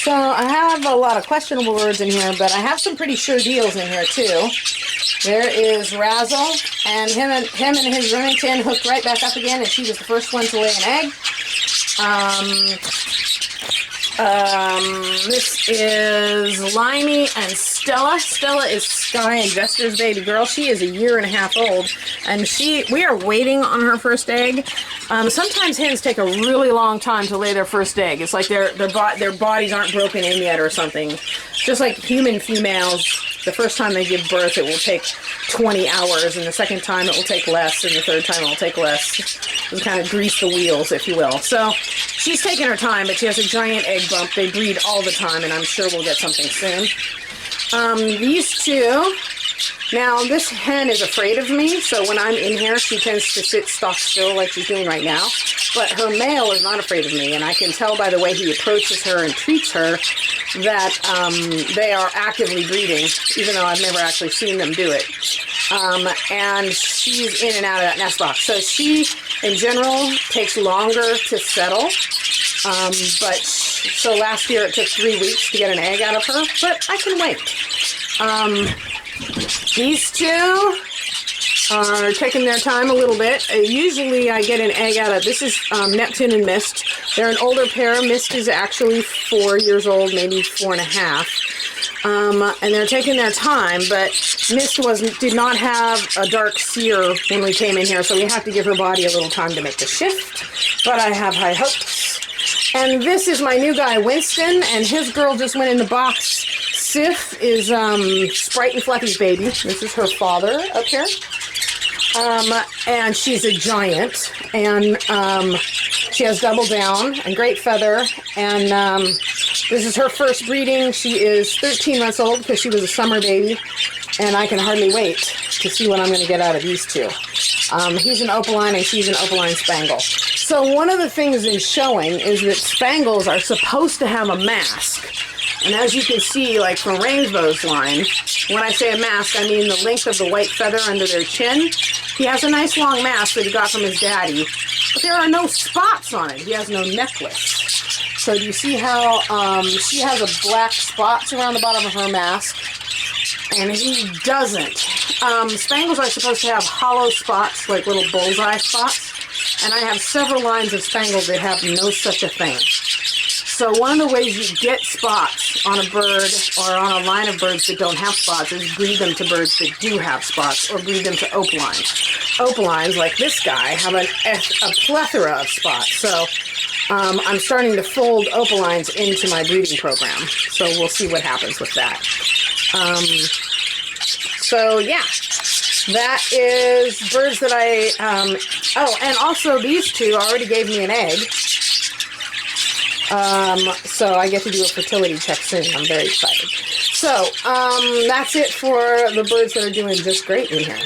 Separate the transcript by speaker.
Speaker 1: So I have a lot of questionable birds in here, but I have some pretty sure deals in here too. There is Razzle, and him and his Remington hooked right back up again, and she was the first one to lay an egg. This is Limey and Stella. Stella is Sky and Jester's baby girl. She is a 1.5 years old, and we are waiting on her first egg. Sometimes hens take a really long time to lay their first egg. It's like their bodies aren't broken in yet or something. Just like human females, the first time they give birth, it will take 20 hours, and the second time it will take less, and the third time it will take less. And kind of grease the wheels, if you will. So she's taking her time, but she has a giant egg bump. They breed all the time, and I'm sure we'll get something soon. These two. Now, this hen is afraid of me, so when I'm in here, she tends to sit stock still like she's doing right now. But her male is not afraid of me, and I can tell by the way he approaches her and treats her that they are actively breeding, even though I've never actually seen them do it. And she's in and out of that nest box. So she, in general, takes longer to settle. So last year it took 3 weeks to get an egg out of her, but I can wait. These two are taking their time a little bit. Usually I get an egg out of, this is Neptune and Mist. They're an older pair. Mist is actually 4 years old, maybe 4.5. And they're taking their time, but Mist did not have a dark seer when we came in here, so we have to give her body a little time to make the shift. But I have high hopes. And this is my new guy, Winston, and his girl just went in the box. Sif is Sprite and Fluffy's baby. This is her father up here. And she's a giant. And she has double down and great feather. And this is her first breeding. She is 13 months old because she was a summer baby. And I can hardly wait to see what I'm going to get out of these two. He's an opaline and she's an opaline Spangle. So one of the things in showing is that Spangles are supposed to have a mask. And as you can see, like from Rainbow's line, when I say a mask, I mean the length of the white feather under their chin. He has a nice long mask that he got from his daddy, but there are no spots on it. He has no necklace. So do you see how she has a black spots around the bottom of her mask? And he doesn't. Spangles are supposed to have hollow spots, like little bullseye spots. And I have several lines of Spangles that have no such a thing. So one of the ways you get spots on a bird or on a line of birds that don't have spots is breed them to birds that do have spots, or breed them to opalines. Opalines, like this guy, have a plethora of spots. So I'm starting to fold opalines into my breeding program. So we'll see what happens with that. So yeah, that is birds that oh, and also these two already gave me an egg. So I get to do a fertility check soon. I'm very excited. So, that's it for the birds that are doing just great in here.